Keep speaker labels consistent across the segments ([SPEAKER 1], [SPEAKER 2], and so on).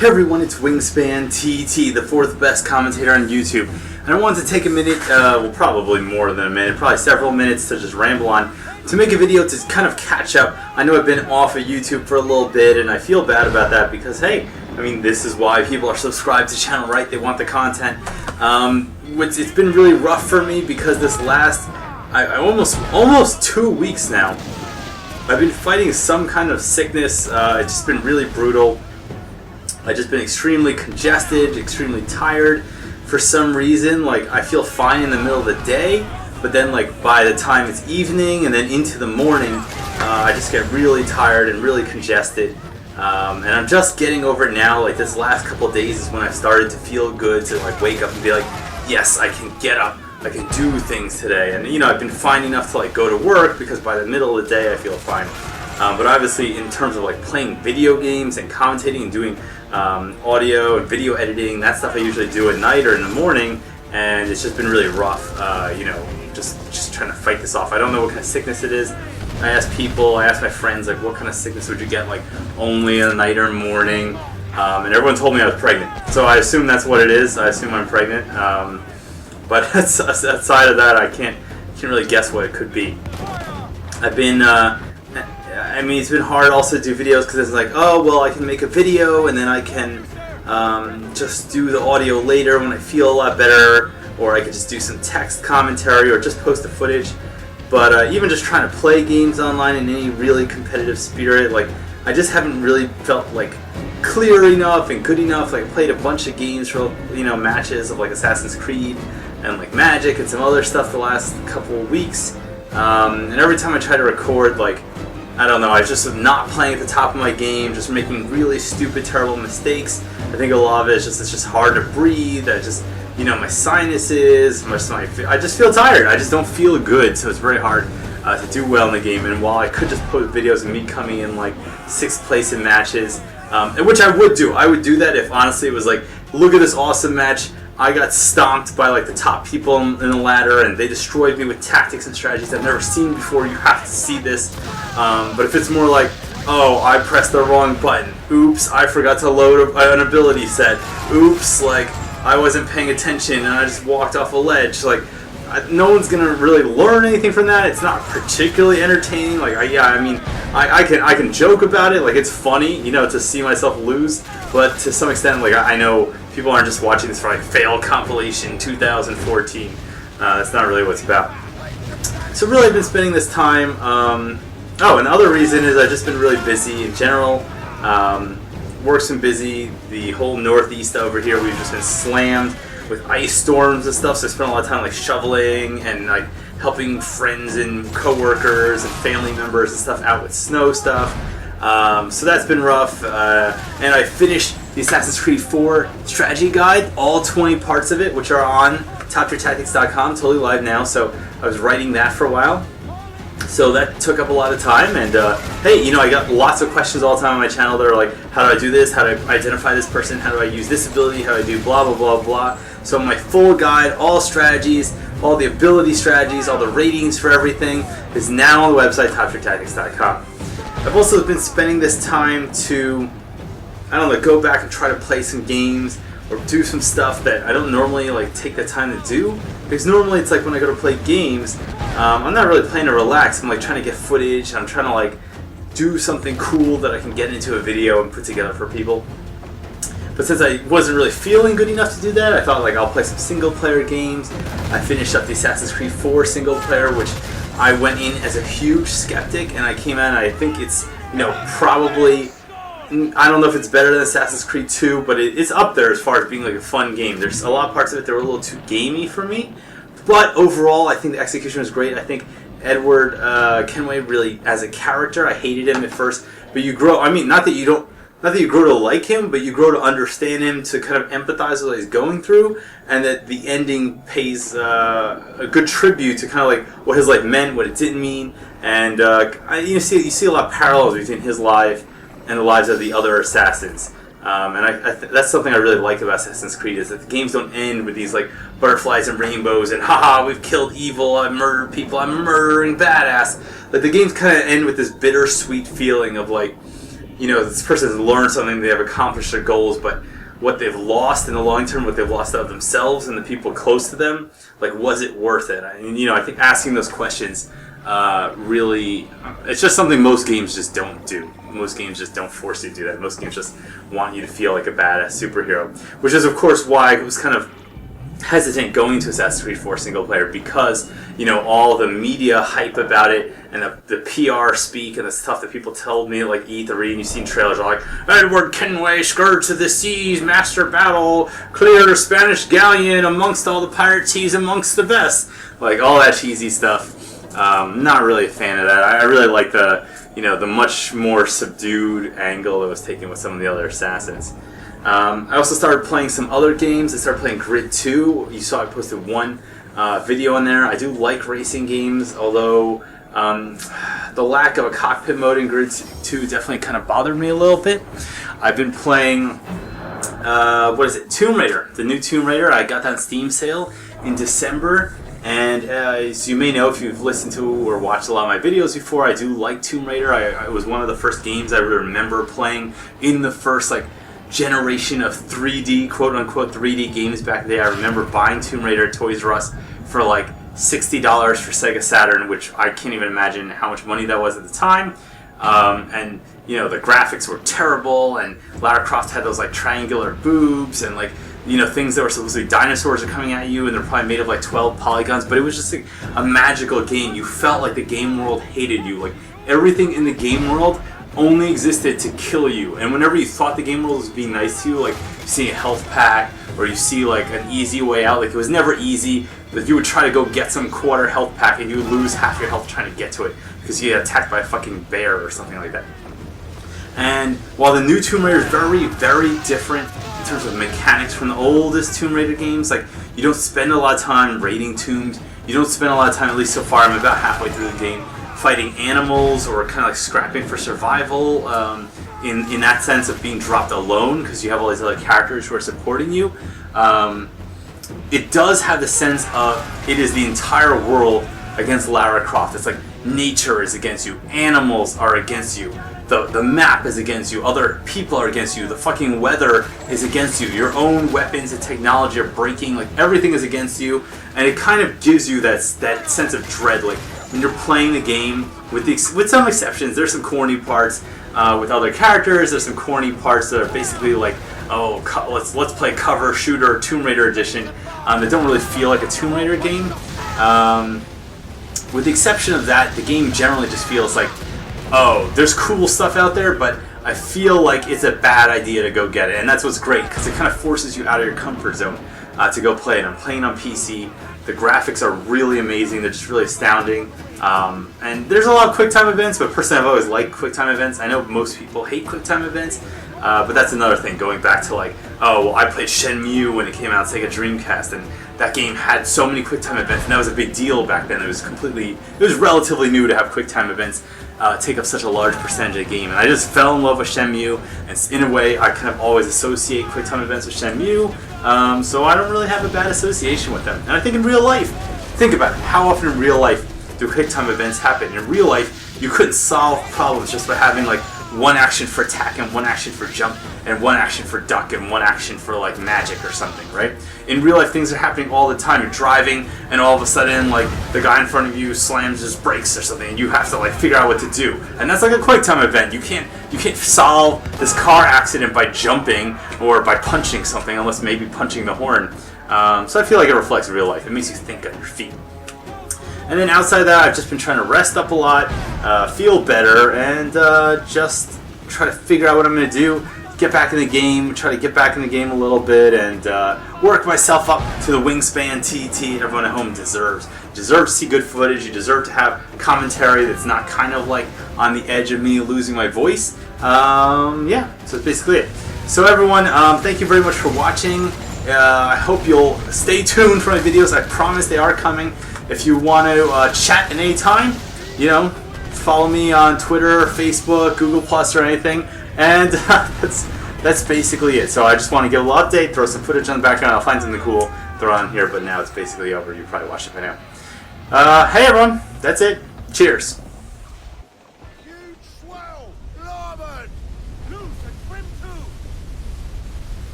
[SPEAKER 1] Hey everyone, it's Wingspan TT, the fourth best commentator on YouTube. And I wanted to take a minute, well probably more than a minute, probably several minutes to just ramble on, to make a video to kind of catch up. I know I've been off of YouTube for a little bit and I feel bad about that because hey, I mean this is why people are subscribed to the channel, right? They want the content. It's been really rough for me because this last, almost 2 weeks now, I've been fighting some kind of sickness. It's just been really brutal. I've just been extremely congested, extremely tired. For some reason, like I feel fine in the middle of the day, but then like by the time it's evening and then into the morning, I just get really tired and really congested. And I'm just getting over it now. Like this last couple of days is when I've started to feel good, to like wake up and be like, yes, I can get up, I can do things today. And you know, I've been fine enough to like go to work because by the middle of the day I feel fine. But obviously in terms of like playing video games and commentating and doing audio and video editing, that stuff I usually do at night or in the morning, and it's just been really rough, you know, just trying to fight this off. I don't know what kind of sickness it is. I asked people, I asked my friends, like, what kind of sickness would you get, like, only in the night or morning, and everyone told me I was pregnant. So I assume that's what it is. I assume I'm pregnant, but aside of that, I can't really guess what it could be. I've been, I mean, it's been hard also to do videos because it's like, oh, well, I can make a video and then I can just do the audio later when I feel a lot better, or I could just do some text commentary or just post the footage. But even just trying to play games online in any really competitive spirit, like, I just haven't really felt like clear enough and good enough. Like, I played a bunch of games for, you know, matches of like Assassin's Creed and like Magic and some other stuff the last couple of weeks. And every time I try to record, like, I don't know, I was just not playing at the top of my game, just making really stupid, terrible mistakes. I think a lot of it is just, it's just hard to breathe. I just, you know, my sinuses, I just feel tired. I just don't feel good, so it's very hard to do well in the game. And while I could just post videos of me coming in like 6th place in matches, and which I would do that if honestly it was like, look at this awesome match. I got stomped by like the top people in the ladder and they destroyed me with tactics and strategies I've never seen before. You have to see this. But if it's more like, oh, I pressed the wrong button. Oops, I forgot to load an ability set. Oops, like I wasn't paying attention and I just walked off a ledge. Like no one's gonna really learn anything from that. It's not particularly entertaining. Like I can joke about it. Like it's funny, you know, to see myself lose. But to some extent, like I know people aren't just watching this for like fail compilation 2014. That's not really what it's about. So really, I've been spending this time. Oh, another reason is I've just been really busy in general. Work's been busy. The whole Northeast over here, we've just been slammed with ice storms and stuff. So I spent a lot of time like shoveling and like helping friends and coworkers and family members and stuff out with snow stuff. So that's been rough. And I finished the Assassin's Creed 4 strategy guide, all 20 parts of it, which are on toptiertactics.com, totally live now. So I was writing that for a while. So that took up a lot of time, and hey, you know, I got lots of questions all the time on my channel that are like, how do I do this? How do I identify this person? How do I use this ability? How do I do blah, blah, blah, blah. So my full guide, all strategies, all the ability strategies, all the ratings for everything is now on the website, toptiertactics.com. I've also been spending this time to, I don't know, go back and try to play some games or do some stuff that I don't normally like take the time to do, because normally it's like when I go to play games, I'm not really playing to relax. I'm like trying to get footage. I'm trying to like do something cool that I can get into a video and put together for people. But since I wasn't really feeling good enough to do that, I thought like I'll play some single player games. I finished up the Assassin's Creed 4 single player, which I went in as a huge skeptic, and I came out and I think it's, you know, probably, I don't know if it's better than Assassin's Creed 2, but it's up there as far as being like a fun game. There's a lot of parts of it that were a little too gamey for me, but overall I think the execution was great. I think Edward Kenway really, as a character, I hated him at first, but you grow, I mean, not that you grow to like him, but you grow to understand him, to kind of empathize with what he's going through, and that the ending pays a good tribute to kind of like what his life meant, what it didn't mean, and you see a lot of parallels between his life and the lives of the other assassins. And that's something I really like about Assassin's Creed, is that the games don't end with these like butterflies and rainbows and haha, we've killed evil, I've murdered people, I'm murdering badass. Like the games kind of end with this bittersweet feeling of like, you know, this person has learned something, they have accomplished their goals, but what they've lost in the long term, what they've lost of themselves and the people close to them, like, was it worth it? I mean, you know, I think asking those questions really, it's just something most games just don't do. Most games just don't force you to do that. Most games just want you to feel like a badass superhero, which is, of course, why it was kind of hesitant going to Assassin's Creed 4 single player, because, you know, all the media hype about it and the PR speak and the stuff that people told me, like E3, and you've seen trailers are like, Edward Kenway, Scourge of the Seas, Master Battle, clear Spanish galleon amongst all the pirate cheese amongst the best. Like, all that cheesy stuff. Not really a fan of that. I really like the, you know, the much more subdued angle that was taken with some of the other Assassins. I also started playing some other games. I started playing Grid 2. You saw I posted one video on there. I do like racing games, although the lack of a cockpit mode in Grid 2 definitely kind of bothered me a little bit. I've been playing, Tomb Raider. The new Tomb Raider. I got that on Steam sale in December. And as you may know, if you've listened to or watched a lot of my videos before, I do like Tomb Raider. It was one of the first games I remember playing in the first, like, generation of 3D, quote-unquote 3D games back then. I remember buying Tomb Raider at Toys R Us for like $60 for Sega Saturn, which I can't even imagine how much money that was at the time. And, you know, the graphics were terrible, and Lara Croft had those, like, triangular boobs, and, like, you know, things that were supposed to be dinosaurs are coming at you, and they're probably made of, like, 12 polygons, but it was just, like, a magical game. You felt like the game world hated you. Like, everything in the game world only existed to kill you, and whenever you thought the game world was being nice to you, like you see a health pack or you see like an easy way out, like it was never easy, but you would try to go get some quarter health pack and you would lose half your health trying to get to it because you get attacked by a fucking bear or something like that. And while the new Tomb Raider is very, very different in terms of mechanics from the oldest Tomb Raider games, like you don't spend a lot of time raiding tombs, you don't spend a lot of time, at least so far, I'm about halfway through the game, fighting animals or kind of like scrapping for survival in that sense of being dropped alone because you have all these other characters who are supporting you. It does have the sense of it is the entire world against Lara Croft. It's like nature is against you, animals are against you, the map is against you, other people are against you, the fucking weather is against you, your own weapons and technology are breaking, like everything is against you, and it kind of gives you that sense of dread, like when you're playing the game, with some exceptions. There's some corny parts with other characters. There's some corny parts that are basically like, oh, let's play cover shooter Tomb Raider edition that don't really feel like a Tomb Raider game. With the exception of that, the game generally just feels like, oh, there's cool stuff out there, but I feel like it's a bad idea to go get it. And that's what's great, because it kind of forces you out of your comfort zone to go play it. I'm playing on PC. The graphics are really amazing. They're just really astounding. And there's a lot of QuickTime events, but personally I've always liked QuickTime events. I know most people hate QuickTime events, but that's another thing, going back to like, oh, well, I played Shenmue when it came out on Sega Dreamcast, and that game had so many QuickTime events, and that was a big deal back then. It was relatively new to have QuickTime events take up such a large percentage of the game, and I just fell in love with Shenmue, and in a way I kind of always associate QuickTime events with Shenmue, so I don't really have a bad association with them. And I think in real life, think about it, how often in real life do QuickTime events happen? In real life, you couldn't solve problems just by having like one action for attack and one action for jump and one action for duck and one action for like magic or something, right? In real life, things are happening all the time. You're driving and all of a sudden like the guy in front of you slams his brakes or something and you have to like figure out what to do. And that's like a QuickTime event. You can't solve this car accident by jumping or by punching something, unless maybe punching the horn. So I feel like it reflects real life. It makes you think on your feet. And then outside of that, I've just been trying to rest up a lot, feel better, and just try to figure out what I'm going to do, get back in the game, try to get back in the game a little bit, and work myself up to the wingspan TT everyone at home deserves. You deserve to see good footage, you deserve to have commentary that's not kind of like on the edge of me losing my voice. Yeah, so that's basically it. So everyone, thank you very much for watching. I hope you'll stay tuned for my videos. I promise they are coming. If you want to chat at any time, you know, follow me on Twitter, Facebook, Google Plus, or anything. And that's basically it. So I just want to give a little update, throw some footage on the background. I'll find something cool, throw on here. But now it's basically over. You probably watched it by now. Hey everyone, that's it. Cheers.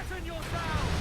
[SPEAKER 2] Flatten yourselves!